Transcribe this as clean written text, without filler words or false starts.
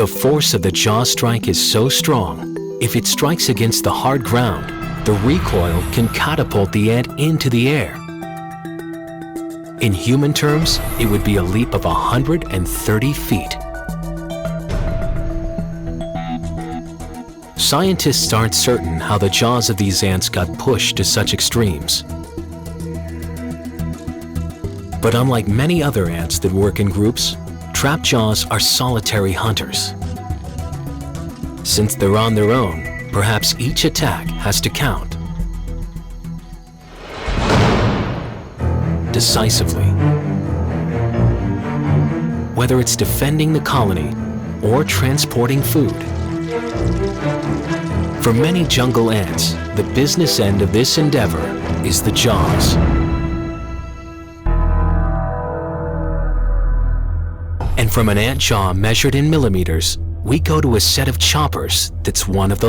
The force of the jaw strike is so strong, if it strikes against the hard ground, the recoil can catapult the ant into the air. In human terms, it would be a leap of 130 feet. Scientists aren't certain how the jaws of these ants got pushed to such extremes. But unlike many other ants that work in groups, trap jaws are solitary hunters. Since they're on their own, perhaps each attack has to count decisively. Whether it's defending the colony or transporting food. For many jungle ants, the business end of this endeavor is the jaws. And from an ant jaw measured in millimeters, we go to a set of choppers that's one of the